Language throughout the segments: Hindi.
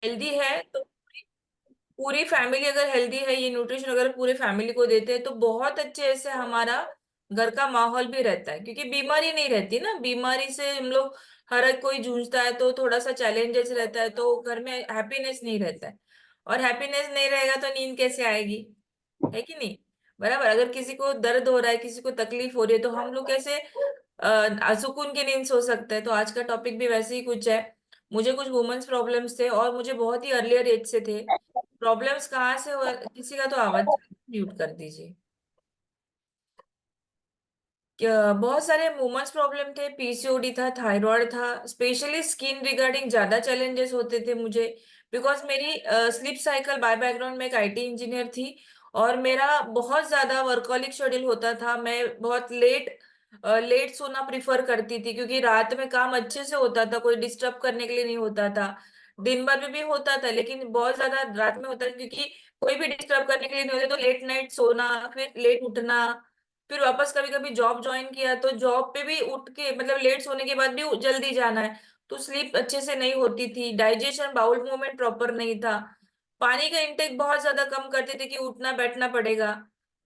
हेल्दी है तो पूरी फैमिली अगर हेल्दी है, ये न्यूट्रिशन अगर पूरे फैमिली को देते हैं तो बहुत अच्छे से हमारा घर का माहौल भी रहता है, क्योंकि बीमारी नहीं रहती ना। बीमारी से हम लोग हर एक कोई जूझता है तो थोड़ा सा चैलेंजेस रहता है, तो घर में हैप्पीनेस नहीं रहता है। और हैप्पीनेस नहीं रहेगा तो नींद कैसे आएगी? है कि नहीं? बराबर। अगर किसी को दर्द हो रहा है, किसी को तकलीफ हो रही है, तो हम लोग कैसे सुकून की नींद सो सकते हैं? तो आज का टॉपिक भी वैसे ही कुछ है। मुझे कुछ वुमेन्स प्रॉब्लम्स थे और मुझे बहुत ही अर्लियर एज से थे। प्रॉब्लम्स कहाँ से हो? किसी का तो आवाज म्यूट कर दीजिए। बहुत सारे वुमेन्स प्रॉब्लम थे, पीसीओडी था, थायराइड था, स्पेशली स्किन रिगार्डिंग ज्यादा चैलेंजेस होते थे मुझे। बिकॉज मेरी स्लीप साइकिल, बाय बैकग्राउंड में एक आईटी इंजीनियर थी, और मेरा बहुत ज्यादा वर्कहोलिक शेड्यूल होता था। मैं बहुत लेट लेट सोना प्रिफर करती थी, क्योंकि रात में काम अच्छे से होता था, कोई डिस्टर्ब करने के लिए नहीं होता था। दिन भर में भी होता था, लेकिन बहुत ज्यादा रात में होता था, क्योंकि कोई भी डिस्टर्ब करने के लिए नहीं होते। तो लेट नाइट सोना, फिर लेट उठना, फिर वापस कभी कभी जॉब ज्वाइन किया तो जॉब पे भी उठ के, मतलब लेट सोने के बाद भी जल्दी जाना है, तो स्लीप अच्छे से नहीं होती थी। डाइजेशन, बाउल मूवमेंट प्रॉपर नहीं था। पानी का इंटेक बहुत ज्यादा कम करते थे कि उठना बैठना पड़ेगा।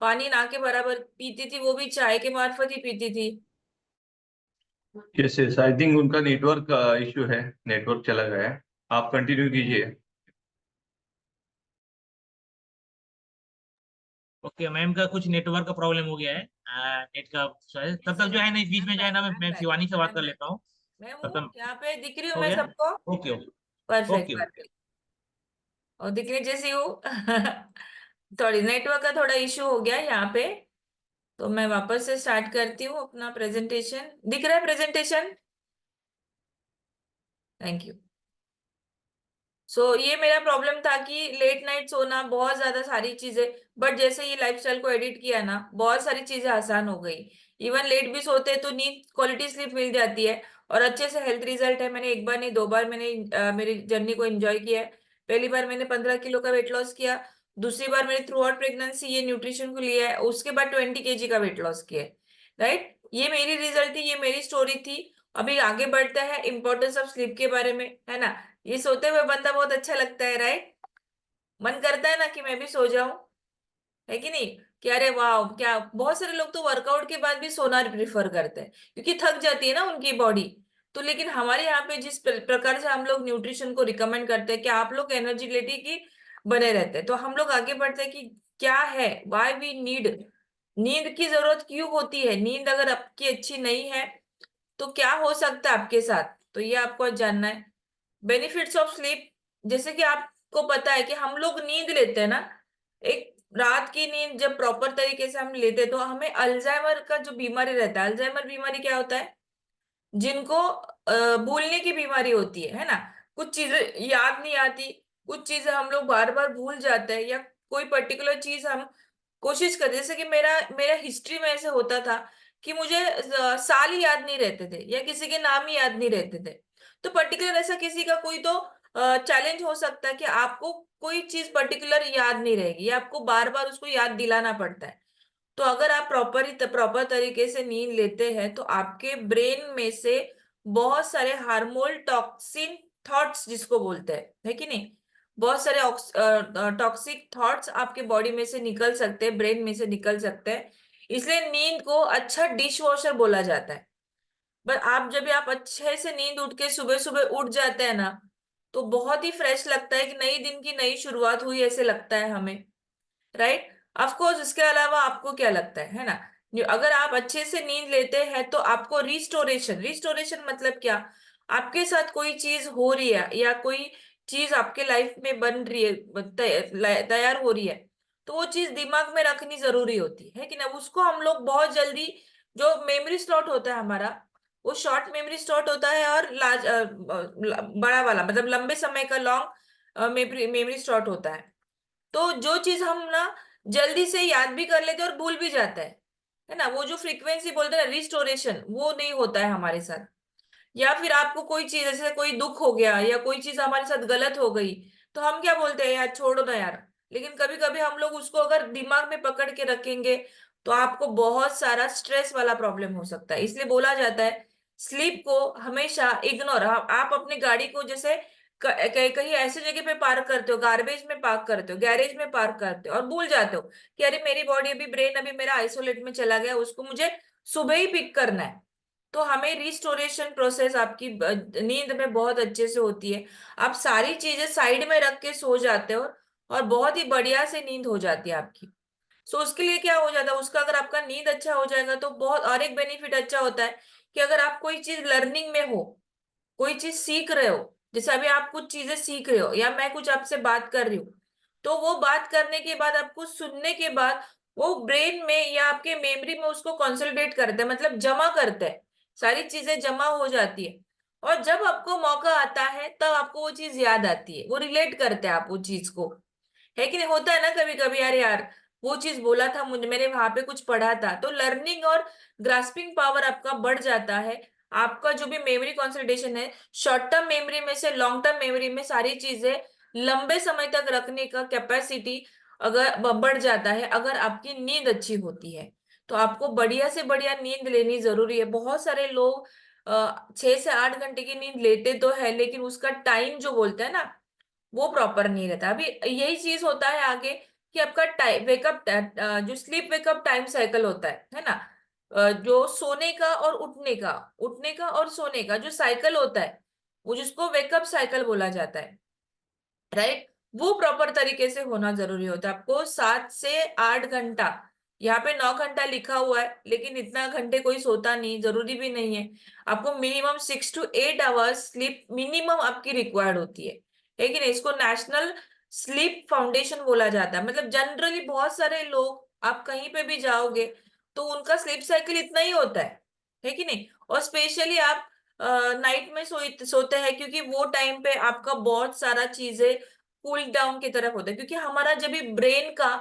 पानी ना के बराबर पीती थी, वो भी चाय के मार्फत ही पीती थी। यस यस, आई थिंक उनका नेटवर्क इशू है, नेटवर्क चला गया है। आप कंटिन्यू कीजिए। ओके, मैम का कुछ नेटवर्क का प्रॉब्लम हो गया है, नेट का शायद। तब तक जो है ना, इस बीच में जो है ना, मैं शिवानी से बात कर लेता हूँ। मैं तब हूँ तक यहाँ पे, दिख रही हूँ हो मैं गया। सबको। Okay okay. Perfect okay okay. Perfect. और दिखने जैसी हूँ। थोड़ी नेटवर्क का थोड़ा इशू हो गया यहाँ पे। तो मैं वापस से स्टार्ट करती हूँ अपना प्रेजेंटेशन। दिख रहा है प्रेजेंटेशन? Thank you. ये मेरा प्रॉब्लम था कि लेट नाइट सोना, बहुत ज्यादा सारी चीजें। बट जैसे ये लाइफस्टाइल को एडिट किया ना, बहुत सारी चीजें आसान हो गई। इवन लेट भी सोते हैं तो नींद, क्वालिटी स्लीप मिल जाती है, और अच्छे से हेल्थ रिजल्ट है। मैंने एक बार नहीं, दो बार मैंने मेरी जर्नी को एंजॉय किया है। पहली बार मैंने 15 किलो का वेट लॉस किया। दूसरी बार मैंने थ्रू आउट प्रेगनेंसी ये न्यूट्रिशन को लिया है, उसके बाद 20 kg का वेट लॉस किया है। राइट, ये मेरी रिजल्ट थी, ये मेरी स्टोरी थी। अभी आगे बढ़ता है इंपॉर्टेंस ऑफ स्लीप के बारे में, है ना? ये सोते हुए बंदा बहुत अच्छा लगता है, राइट? मन करता है ना कि मैं भी सो जाऊं, है कि नहीं? कि अरे वाह क्या, बहुत सारे लोग तो वर्कआउट के बाद भी सोना प्रिफर करते हैं, क्योंकि थक जाती है ना उनकी बॉडी। तो लेकिन हमारे यहाँ पे जिस प्रकार से हम लोग न्यूट्रिशन को रिकमेंड करते हैं कि आप लोग एनर्जी की बने रहते हैं, तो हम लोग आगे बढ़ते हैं कि क्या है, वाई वी नीड, नींद की जरूरत क्यों होती है, नींद अगर आपकी अच्छी नहीं है तो क्या हो सकता है आपके साथ। तो ये आपको आज जानना है। बेनिफिट्स ऑफ स्लीप, जैसे कि आपको पता है कि हम लोग नींद लेते हैं ना, एक रात की नींद जब प्रॉपर तरीके से हम लेते हैं तो हमें अल्जाइमर का जो बीमारी रहता है, अल्जाइमर बीमारी क्या होता है? जिनको भूलने की बीमारी होती है ना? कुछ चीजें याद नहीं आती, कुछ चीजें हम लोग बार बार भूल जाते हैं, या कोई पर्टिकुलर चीज हम कोशिश करते, जैसे कि मेरा मेरा हिस्ट्री में ऐसे होता था कि मुझे साल ही याद नहीं रहते थे, या किसी के नाम ही याद नहीं रहते थे। तो पर्टिकुलर ऐसा किसी का कोई तो चैलेंज हो सकता है कि आपको कोई चीज पर्टिकुलर याद नहीं रहेगी, या आपको बार बार उसको याद दिलाना पड़ता है। तो अगर आप प्रॉपर तरीके से नींद लेते हैं तो आपके ब्रेन में से बहुत सारे हार्मोन टॉक्सिन थॉट्स, जिसको बोलते हैं, है कि नहीं, बहुत सारे टॉक्सिक थॉट्स आपके बॉडी में से निकल सकते हैं, ब्रेन में से निकल सकते हैं। इसलिए नींद को अच्छा डिश वॉशर बोला जाता है। पर आप जब भी आप अच्छे से नींद उठ के सुबह सुबह उठ जाते हैं ना, तो बहुत ही फ्रेश लगता है कि नई दिन की नई शुरुआत हुई, ऐसे लगता है हमें। राइट? ऑफ कोर्स, इसके अलावा आपको क्या लगता है ना? अगर आप अच्छे से नींद लेते हैं तो आपको रिस्टोरेशन, रिस्टोरेशन मतलब क्या? आपके साथ कोई चीज हो रही है, या कोई चीज आपके लाइफ में बन रही है, तैयार हो रही है, तो वो चीज दिमाग में रखनी जरूरी होती है कि ना? उसको हम लोग बहुत जल्दी, जो मेमोरी स्लॉट होता है हमारा, वो शॉर्ट मेमोरी स्लॉट होता है, और बड़ा वाला मतलब लंबे समय का लॉन्ग मेमोरी मेमोरी स्लॉट होता है। तो जो चीज हम ना जल्दी से याद भी कर लेते हैं और भूल भी जाता है ना, वो जो फ्रीक्वेंसी बोलते हैं रिस्टोरेशन, वो नहीं होता है हमारे साथ। या फिर आपको कोई चीज, जैसे कोई दुख हो गया या कोई चीज हमारे साथ गलत हो गई, तो हम क्या बोलते हैं, यार छोड़ो ना यार। लेकिन कभी कभी हम लोग उसको अगर दिमाग में पकड़ के रखेंगे तो आपको बहुत सारा स्ट्रेस वाला प्रॉब्लम हो सकता है। इसलिए बोला जाता है स्लीप को हमेशा इग्नोर, आप अपनी गाड़ी को जैसे कहीं ऐसे जगह पे पार्क करते हो, गार्बेज में पार्क करते हो, गैरेज में पार्क करते हो और भूल जाते हो कि अरे मेरी बॉडी अभी, ब्रेन अभी मेरा आइसोलेट में चला गया, उसको मुझे सुबह ही पिक करना है। तो हमें रिस्टोरेशन प्रोसेस आपकी नींद में बहुत अच्छे से होती है। आप सारी चीजें साइड में रख के सो जाते हो और बहुत ही बढ़िया से नींद हो जाती है आपकी। सो उसके लिए क्या हो जाता है, उसका अगर आपका नींद अच्छा हो जाएगा तो बहुत और एक बेनिफिट अच्छा होता है कि अगर आप कोई चीज लर्निंग में हो, कोई चीज सीख रहे हो, जैसे अभी आप कुछ चीजें सीख रहे हो या मैं कुछ आपसे बात कर रही हूँ, तो वो बात करने के बाद, आपको सुनने के बाद वो ब्रेन में या आपके मेमोरी में उसको कंसोलिडेट करते हैं, मतलब जमा करते हैं, सारी चीजें जमा हो जाती है। और जब आपको मौका आता है तब आपको वो चीज याद आती है, वो रिलेट करते हैं आप वो चीज को। है कि नहीं, होता है ना कभी कभी, यार यार वो चीज बोला था मुझे, मैंने वहां पे कुछ पढ़ा था। तो लर्निंग और ग्रास्पिंग पावर आपका बढ़ जाता है। आपका जो भी मेमोरी कंसोलिडेशन है, शॉर्ट टर्म मेमोरी में से लॉन्ग टर्म मेमोरी में सारी चीजें लंबे समय तक रखने का कैपेसिटी अगर बढ़ जाता है, अगर आपकी नींद अच्छी होती है। तो आपको बढ़िया से बढ़िया नींद लेनी जरूरी है। बहुत सारे लोग 6 से 8 घंटे की नींद लेते तो है, लेकिन उसका टाइम जो बोलते हैं ना, वो प्रॉपर नहीं रहता। अभी यही चीज होता है आगे कि आपका टाइम वेकअप, जो स्लीप वेकअप टाइम साइकिल होता है ना, जो सोने का और उठने का और सोने का जो साइकिल होता है, वो जिसको वेकअप साइकिल बोला जाता है, राइट, वो प्रॉपर तरीके से होना जरूरी होता है। आपको 7 से 8 घंटा, यहाँ पे 9 घंटा लिखा हुआ है, लेकिन इतना घंटे कोई सोता नहीं, जरूरी भी नहीं है। आपको minimum 6 to 8 hours sleep minimum आपकी रिक्वायर्ड होती है कि नहीं। इसको नेशनल स्लीप फाउंडेशन बोला जाता है। मतलब जनरली बहुत सारे लोग, आप कहीं पे भी जाओगे तो उनका स्लीप साइकिल इतना ही होता है कि नहीं। और स्पेशली आप नाइट में सोते हैं, क्योंकि वो टाइम पे आपका बहुत सारा चीजें कूल डाउन की तरफ होता है, क्योंकि हमारा जब भी ब्रेन का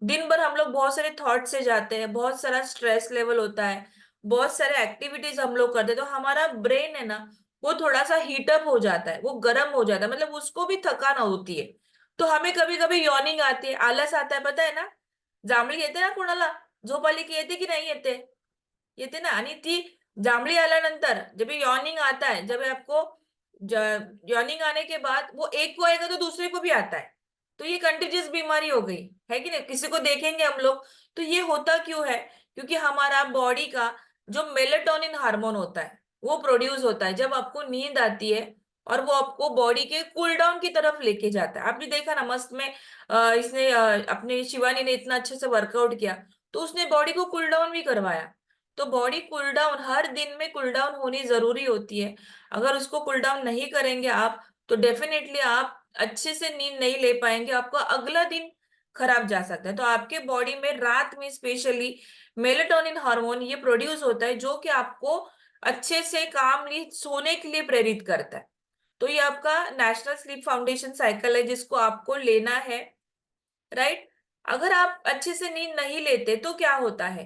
दिन भर हम लोग बहुत सारे थॉट से जाते हैं, बहुत सारा स्ट्रेस लेवल होता है, बहुत सारे एक्टिविटीज हम लोग करते हैं, तो हमारा ब्रेन है ना, वो थोड़ा सा हीटअप हो जाता है, वो गर्म हो जाता है, मतलब उसको भी थकान होती है। तो हमें कभी कभी यॉर्निंग आती है, आलस आता है, पता है ना। जांभळी येते ना कोणाला, झोप आली की येते की नाही येते, येते ना। आणि ती जांभळी आल्यानंतर जब ये यॉर्निंग आता है, जब आपको यॉर्निंग आने के बाद वो एक को आएगा तो दूसरे को भी आता है। तो ये कंटेजियस बीमारी हो गई है कि नहीं, किसी को देखेंगे हम लोग। तो ये होता क्यों है, क्योंकि हमारा बॉडी का जो मेलेटोनिन हार्मोन होता है वो प्रोड्यूस होता है जब आपको नींद आती है, और वो आपको बॉडी के कूल डाउन की तरफ लेके जाता है। आपने देखा ना, मस्त में इसने अपने शिवानी ने इतना अच्छे से वर्कआउट किया, तो उसने बॉडी को कूल डाउन भी करवाया। तो बॉडी कूल डाउन हर दिन में कूल डाउन होनी जरूरी होती है। अगर उसको कूल डाउन नहीं करेंगे आप, तो डेफिनेटली आप अच्छे से नींद नहीं ले पाएंगे, आपका अगला दिन खराब जा सकता है। तो आपके बॉडी में रात में स्पेशली मेलेटोनिन हार्मोन ये प्रोड्यूस होता है, जो कि आपको अच्छे से कामली सोने के लिए प्रेरित करता है। तो ये आपका नेशनल स्लीप फाउंडेशन साइकिल है, जिसको आपको लेना है, राइट। अगर आप अच्छे से नींद नहीं लेते तो क्या होता है,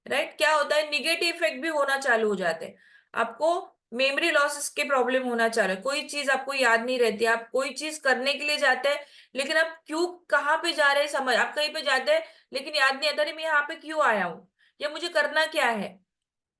राइट, क्या होता है, निगेटिव इफेक्ट भी होना चालू हो जाते हैं। आपको मेमोरी लॉस के प्रॉब्लम होना चालू है, कोई चीज आपको याद नहीं रहती, आप कोई चीज करने के लिए जाते हैं, लेकिन आप क्यों, कहाँ पे जा रहे हैं, समझ, आप कहीं पे जाते हैं लेकिन याद नहीं आता, अरे मैं यहाँ पे क्यों आया हूँ, या मुझे करना क्या है,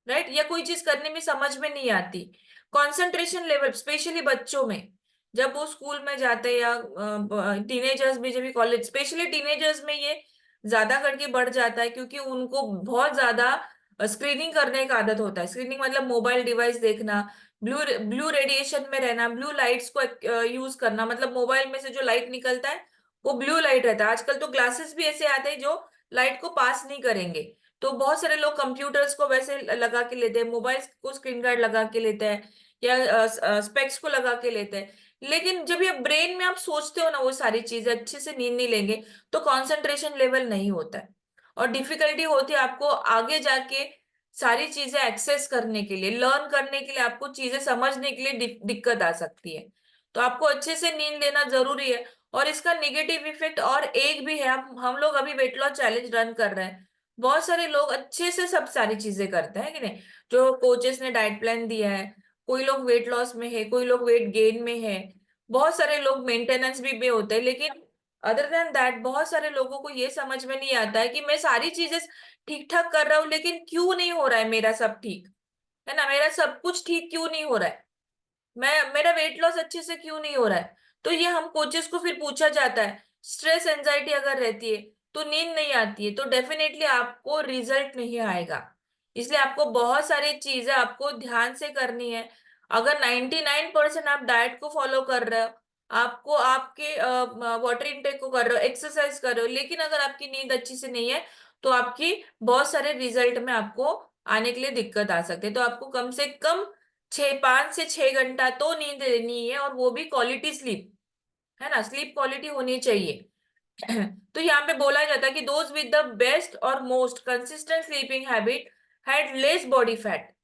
राइट, या कोई चीज करने में समझ में नहीं आती। कंसंट्रेशन लेवल स्पेशली बच्चों में, जब वो स्कूल में जाते हैं, या टीनेजर्स भी, जब भी कॉलेज, स्पेशली टीनेजर्स में ये ज्यादा करके बढ़ जाता है, क्योंकि उनको बहुत ज्यादा स्क्रीनिंग करने का आदत होता है। स्क्रीनिंग मतलब मोबाइल डिवाइस देखना, ब्लू ब्लू रेडिएशन में रहना, ब्लू लाइट्स को यूज करना, मतलब मोबाइल में से जो लाइट निकलता है वो ब्लू लाइट रहता है। आजकल तो ग्लासेस भी ऐसे आते हैं जो लाइट को पास नहीं करेंगे। तो बहुत सारे लोग कंप्यूटर्स को वैसे लगा के लेते हैं, मोबाइल को स्क्रीन गार्ड लगा के लेते हैं, या स्पेक्स को लगा के लेते हैं। लेकिन जब ये ब्रेन में आप सोचते हो ना वो सारी चीजें, अच्छे से नींद नहीं लेंगे तो कंसंट्रेशन लेवल नहीं होता है, और डिफिकल्टी होती है आपको आगे जाके सारी चीजें एक्सेस करने के लिए, लर्न करने के लिए, आपको चीजें समझने के लिए दिक्कत आ सकती है। तो आपको अच्छे से नींद लेना जरूरी है। और इसका निगेटिव इफेक्ट और एक भी है, हम लोग अभी वेट लॉस चैलेंज रन कर रहे हैं, बहुत सारे लोग अच्छे से सब सारी चीजें करते हैं कि नहीं, जो कोचेस ने डाइट प्लान दिया है, कोई लोग वेट लॉस में है, कोई लोग वेट गेन में है, बहुत सारे लोग मेंटेनेंस भी में होते हैं। लेकिन अदर देन दैट बहुत सारे लोगों को ये समझ में नहीं आता है कि मैं सारी चीजें ठीक ठाक कर रहा हूँ, लेकिन क्यों नहीं हो रहा है मेरा सब ठीक, है ना, मेरा सब कुछ ठीक क्यों नहीं हो रहा है। मेरा वेट लॉस अच्छे से क्यों नहीं हो रहा है? तो ये हम कोचेस को फिर पूछा जाता है। स्ट्रेस एंजाइटी अगर रहती है तो नींद नहीं आती है तो डेफिनेटली आपको रिजल्ट नहीं आएगा। इसलिए आपको बहुत सारी चीजें आपको ध्यान से करनी है। अगर 99% आप डाइट को फॉलो कर रहे हो, आपको आपके वाटर इनटेक को कर रहे हो, एक्सरसाइज कर रहे हो, लेकिन अगर आपकी नींद अच्छी से नहीं है तो आपकी बहुत सारे रिजल्ट में आपको आने के लिए दिक्कत आ सकती है। तो आपको कम से कम 5 से 6 घंटा तो नींद लेनी है, और वो भी क्वालिटी स्लीप, है ना, स्लीप क्वालिटी होनी चाहिए। तो यहाँ पे बोला जाता है कि दोज विद द बेस्ट और most consistent sleeping habit had less body fat.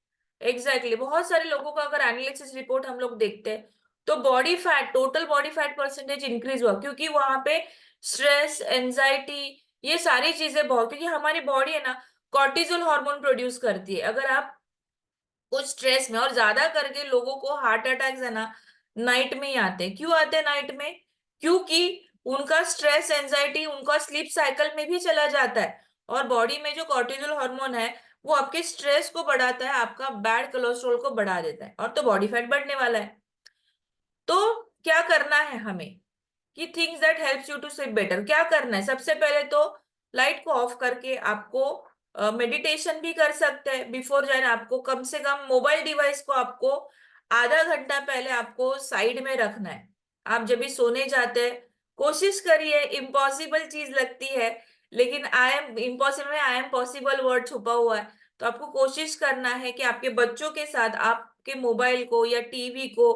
Exactly, बहुत सारे लोगों का अगर एनालिसिस रिपोर्ट हम लोग देखते हैं तो body fat, total body fat percentage increase हुआ, क्योंकि वहां पे स्ट्रेस, एंजाइटी, ये सारी चीजें बहुत, क्योंकि हमारी बॉडी है ना कॉर्टिजोल हार्मोन प्रोड्यूस करती है। अगर आप कुछ स्ट्रेस में, और ज्यादा करके लोगों को हार्ट अटैक्स है ना नाइट में ही आते हैं। क्यों आते हैं नाइट में? क्योंकि उनका स्ट्रेस, एंजाइटी उनका स्लीप साइकिल में भी चला जाता है, और बॉडी में जो कॉर्टिजोल हार्मोन है वो आपके स्ट्रेस को बढ़ाता है, आपका बैड कोलेस्ट्रॉल को बढ़ा देता है, और तो बॉडी फैट बढ़ने वाला है। तो क्या करना है हमें कि things that helps you to sleep better, क्या करना है? सबसे पहले तो लाइट को ऑफ करके आपको मेडिटेशन भी कर सकते हैं बिफोर जाए। आपको कम से कम मोबाइल डिवाइस को आपको आधा घंटा पहले आपको साइड में रखना है। आप जब भी सोने जाते हैं कोशिश करिए, इम्पॉसिबल चीज लगती है लेकिन आई एम इम्पॉसिबल में आई एम पॉसिबल वर्ड छुपा हुआ है। तो आपको कोशिश करना है कि आपके बच्चों के साथ आपके मोबाइल को या टीवी को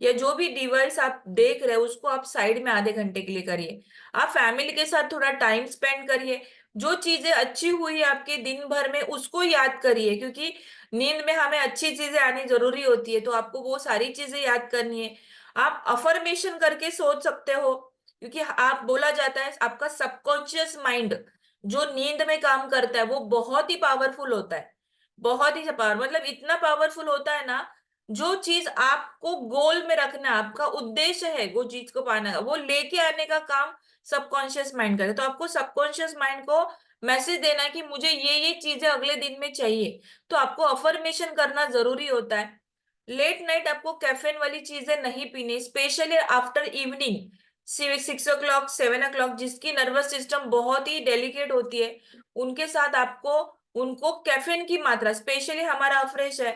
या जो भी डिवाइस आप देख रहे हो उसको आप साइड में आधे घंटे के लिए करिए। आप फैमिली के साथ थोड़ा टाइम स्पेंड करिए। जो चीजें अच्छी हुई आपके दिन भर में उसको याद करिए, क्योंकि नींद में हमें अच्छी चीजें आनी जरूरी होती है, तो आपको वो सारी चीजें याद करनी है। आप अफर्मेशन करके सोच सकते हो, क्योंकि आप, बोला जाता है आपका सबकॉन्शियस माइंड जो नींद में काम करता है वो बहुत ही पावरफुल होता है। बहुत ही पावर, मतलब इतना पावरफुल होता है ना, जो चीज आपको गोल में रखना है, आपका उद्देश्य है वो चीज को पाना है, वो लेके आने का काम सबकॉन्शियस माइंड करे। तो आपको सबकॉन्शियस माइंड को मैसेज देना है कि मुझे ये चीजें अगले दिन में चाहिए। तो आपको अफर्मेशन करना जरूरी होता है। लेट नाइट आपको कैफीन वाली चीजें नहीं पीनी, specially after evening 6 o'clock 7 o'clock, जिसकी नर्वस सिस्टम बहुत ही डेलिकेट होती है उनके साथ आपको, उनको कैफीन की मात्रा, स्पेशली हमारा अफ्रेश है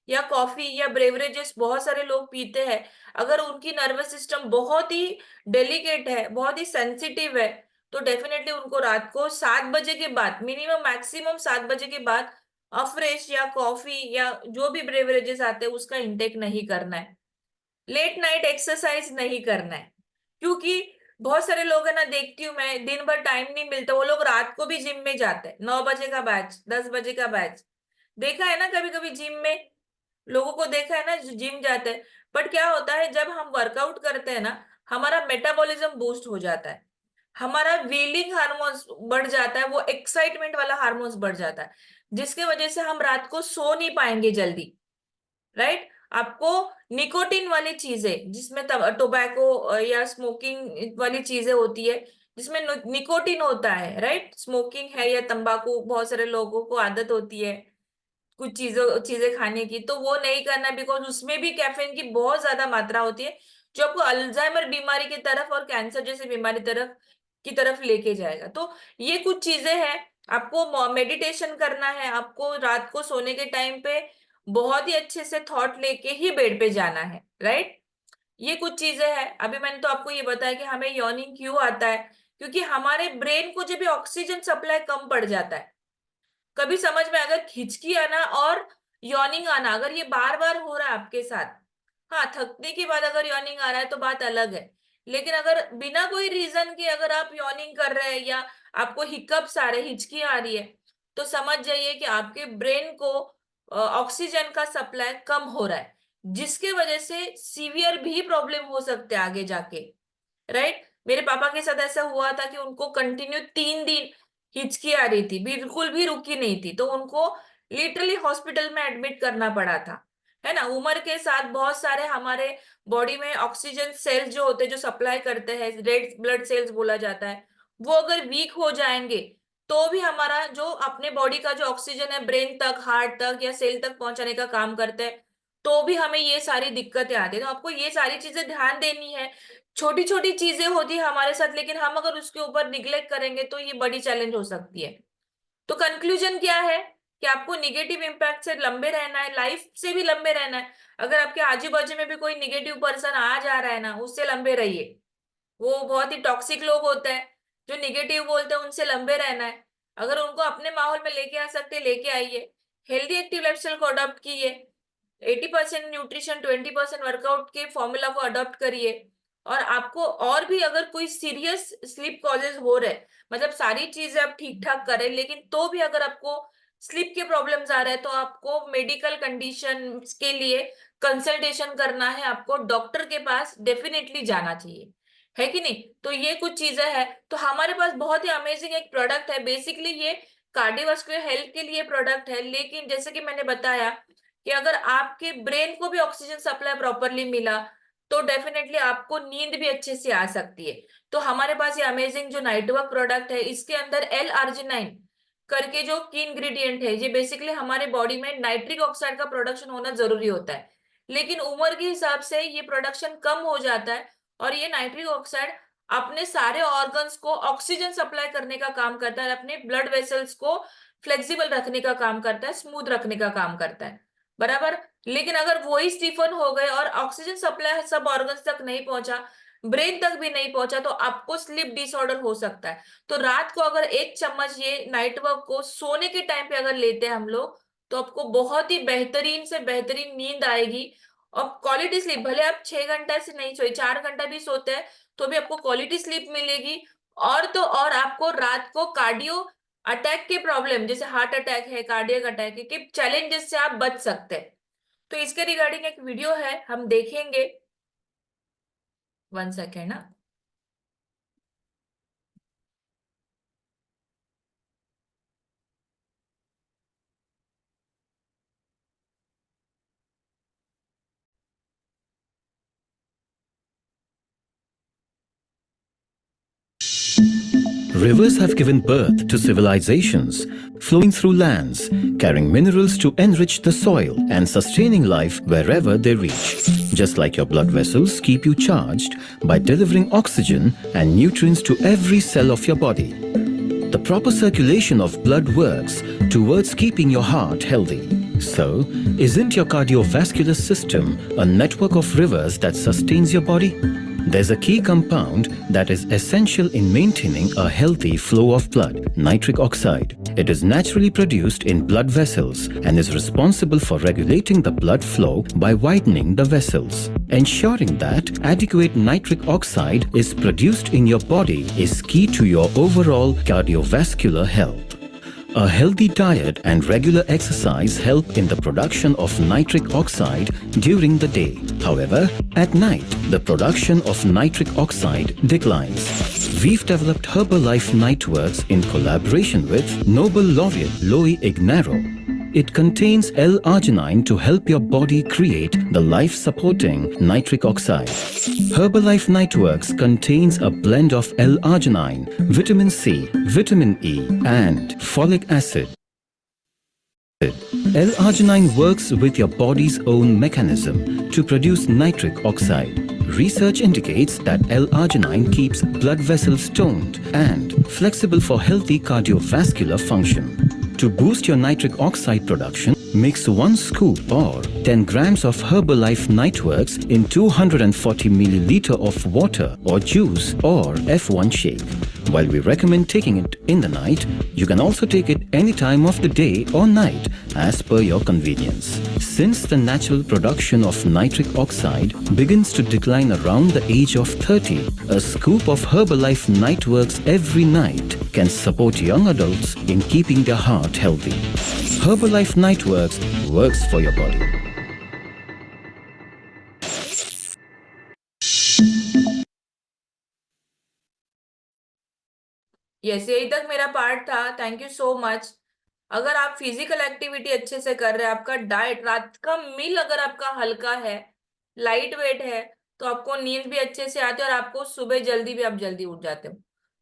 या कॉफी या ब्रेवरेजेस बहुत सारे लोग पीते हैं, अगर उनकी नर्वस सिस्टम बहुत ही डेलिकेट है, बहुत ही सेंसिटिव है, तो डेफिनेटली उनको रात को 7 बजे के बाद, मिनिमम मैक्सिमम 7 बजे के बाद अफ्रेश या कॉफी या जो भी ब्रेवरेजेस आते हैं उसका इंटेक नहीं करना है। लेट नाइट एक्सरसाइज नहीं करना है, क्योंकि बहुत सारे लोग है ना, देखती हूँ मैं, दिन भर टाइम नहीं मिलता, वो लोग रात को भी जिम में जाते हैं, 9 बजे का बैच, 10 बजे का बैच। देखा है ना कभी कभी जिम में, लोगों को देखा है ना जो जिम जाते हैं। बट क्या होता है जब हम वर्कआउट करते हैं ना, हमारा मेटाबॉलिज्म बूस्ट हो जाता है, हमारा व्हीलिंग हार्मोन्स बढ़ जाता है, वो एक्साइटमेंट वाला हार्मोन्स बढ़ जाता है, जिसके वजह से हम रात को सो नहीं पाएंगे जल्दी। राइट? आपको निकोटिन वाली चीजें, जिसमें टोबैको या स्मोकिंग वाली चीजें होती है, जिसमें निकोटिन होता है, राइट, स्मोकिंग है या तंबाकू, बहुत सारे लोगों को आदत होती है कुछ चीजों चीजें खाने की, तो वो नहीं करना, बिकॉज उसमें भी कैफीन की बहुत ज्यादा मात्रा होती है, जो आपको अल्जाइमर बीमारी की तरफ और कैंसर जैसी बीमारी तरफ की तरफ लेके जाएगा। तो ये कुछ चीजें हैं। आपको मेडिटेशन करना है, आपको रात को सोने के टाइम पे बहुत ही अच्छे से थॉट लेके ही बेड पे जाना है, राइट। ये कुछ चीजें हैं। अभी मैंने तो आपको ये बताया कि हमें यॉर्निंग क्यों आता है, क्योंकि हमारे ब्रेन को जब भी ऑक्सीजन सप्लाई कम पड़ जाता है, कभी समझ में, अगर हिचकी आना और यॉर्निंग आना अगर ये बार बार हो रहा है आपके साथ, हाँ थकने के बाद अगर यॉर्निंग आ रहा है तो बात अलग है, लेकिन अगर बिना कोई रीजन के अगर आप यॉर्निंग कर रहे हैं या आपको हिकअप्स आ रहे, हिचकी आ रही है, तो समझ जाइए कि आपके ब्रेन को ऑक्सीजन का सप्लाई कम हो रहा है, जिसके वजह से सीवियर भी प्रॉब्लम हो सकते हैं आगे जाके। राइट? मेरे पापा के साथ ऐसा हुआ था कि उनको कंटिन्यू 3 दिन हिचकी आ रही थी, बिल्कुल भी रुकी नहीं थी, तो उनको लिटरली हॉस्पिटल में एडमिट करना पड़ा था। है ना, उम्र के साथ बहुत सारे हमारे बॉडी में ऑक्सीजन सेल्स जो होते हैं, जो सप्लाई करते हैं, रेड ब्लड सेल्स बोला जाता है, वो अगर वीक हो जाएंगे तो भी हमारा जो अपने बॉडी का जो ऑक्सीजन है ब्रेन तक, हार्ट तक या सेल तक पहुंचाने का काम करते हैं, तो भी हमें ये सारी दिक्कतें आती है। तो आपको ये सारी चीजें ध्यान देनी है। छोटी छोटी चीजें होती है हमारे साथ, लेकिन हम अगर उसके ऊपर निग्लेक्ट करेंगे तो ये बड़ी चैलेंज हो सकती है। तो कंक्लूजन क्या है कि आपको निगेटिव इम्पैक्ट से लंबे रहना है, लाइफ से भी लंबे रहना है। अगर आपके आजू बाजू में भी कोई निगेटिव पर्सन आ जा रहा है ना, उससे लंबे रहिए। वो बहुत ही टॉक्सिक लोग होते हैं, जो निगेटिव बोलते हैं, उनसे लंबे रहना है। अगर उनको अपने माहौल में लेके आ सकते लेके आइए। हेल्दी एक्टिव लाइफस्टाइल को अडॉप्ट कीजिए। 80% न्यूट्रिशन, 20% वर्कआउट के फॉर्मूला को अडॉप्ट करिए। और आपको और भी अगर कोई सीरियस स्लीप कॉजेज हो रहे, मतलब सारी चीजें आप ठीक ठाक करें, लेकिन तो भी अगर आपको स्लीप के प्रॉब्लम्स आ रहे हैं, तो आपको मेडिकल कंडीशन के लिए कंसल्टेशन करना है, आपको डॉक्टर के पास डेफिनेटली जाना चाहिए, है कि नहीं। तो ये कुछ चीजें हैं। तो हमारे पास बहुत ही अमेजिंग एक प्रोडक्ट है। बेसिकली ये कार्डियोवास्कुलर हेल्थ के लिए प्रोडक्ट है, लेकिन जैसे कि मैंने बताया कि अगर आपके ब्रेन को भी ऑक्सीजन सप्लाई प्रॉपरली मिला, तो डेफिनेटली आपको नींद भी अच्छे से आ सकती है। तो हमारे पास ये अमेजिंग जो नाइटवर्क प्रोडक्ट है, इसके अंदर एल आर्जिनाइन करके जो की इंग्रेडिएंट है, ये बेसिकली हमारे बॉडी में नाइट्रिक ऑक्साइड का प्रोडक्शन होना जरूरी होता है, लेकिन उम्र के हिसाब से ये प्रोडक्शन कम हो जाता है। और ये नाइट्रिक ऑक्साइड अपने सारे ऑर्गन्स को ऑक्सीजन सप्लाई करने का काम करता है, अपने ब्लड वेसल्स को फ्लेक्सिबल रखने का काम करता है, स्मूथ रखने का काम करता है, बराबर। लेकिन अगर वही स्टीफन हो गए और ऑक्सीजन सप्लाई सब ऑर्गन्स तक नहीं पहुंचा, ब्रेन तक भी नहीं पहुंचा, तो आपको स्लीप डिसऑर्डर हो सकता है। तो रात को अगर 1 चम्मच ये नाइट वर्क को सोने के टाइम पे अगर लेते हैं हम लोग, तो आपको बहुत ही बेहतरीन से बेहतरीन नींद आएगी। और क्वालिटी स्लीप, भले आप 6 घंटा से नहीं सोए, 4 घंटा भी सोते हैं, तो भी आपको क्वालिटी स्लीप मिलेगी। और तो और आपको रात को कार्डियो अटैक के प्रॉब्लम, जैसे हार्ट अटैक है, कार्डियक अटैक है, के चैलेंजेस से आप बच सकते हैं। तो इसके रिगार्डिंग एक वीडियो है, हम देखेंगे। 1 सेकेंड ना। Rivers have given birth to civilizations, flowing through lands, carrying minerals to enrich the soil and sustaining life wherever they reach. Just like your blood vessels keep you charged by delivering oxygen and nutrients to every cell of your body. The proper circulation of blood works towards keeping your heart healthy. So, isn't your cardiovascular system a network of rivers that sustains your body? There's a key compound that is essential in maintaining a healthy flow of blood, nitric oxide. It is naturally produced in blood vessels and is responsible for regulating the blood flow by widening the vessels. Ensuring that adequate nitric oxide is produced in your body is key to your overall cardiovascular health. A healthy diet and regular exercise help in the production of nitric oxide during the day. However, at night, the production of nitric oxide declines. We've developed Herbalife Nightworks in collaboration with Nobel laureate Loïc Ignarro. It contains L-arginine to help your body create the life-supporting nitric oxide. Herbalife Nightworks contains a blend of L-arginine, vitamin C, vitamin E, and folic acid. L-arginine works with your body's own mechanism to produce nitric oxide. Research indicates that L-arginine keeps blood vessels toned and flexible for healthy cardiovascular function. To boost your nitric oxide production, mix 1 scoop or 10 grams of Herbalife Nightworks in 240 milliliter of water or juice or F1 shake. While we recommend taking it in the night, you can also take it any time of the day or night as per your convenience. Since the natural production of nitric oxide begins to decline around the age of 30, a scoop of Herbalife Nightworks every night can support young adults in keeping their heart healthy. Herbalife Nightworks works for your body. Yes, यही तक मेरा पार्ट था। Thank you so much. अगर आप फिजिकल एक्टिविटी अच्छे से कर रहे हैं, आपका डाइट, रात का मील अगर आपका हल्का है, लाइट वेट है, तो आपको नींद भी अच्छे से आती है और आपको सुबह जल्दी भी आप जल्दी उठ जाते हो।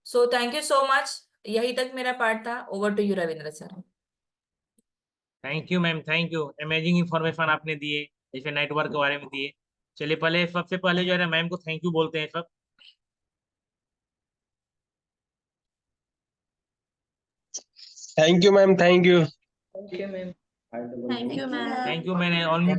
So thank you so much. यही तक मेरा पार्ट था। Over to you Ravindra sir. Thank you ma'am, thank you. Amazing information आपने दिए। जैसे नाइट वर्क के बारे में दिए। चलिए पहले सबसे पहले जो है ना मैम को थैंक यू बोलते हैं सब। Thank you ma'am, thank you. Thank you, ma'am. Thank you मैंने ऑन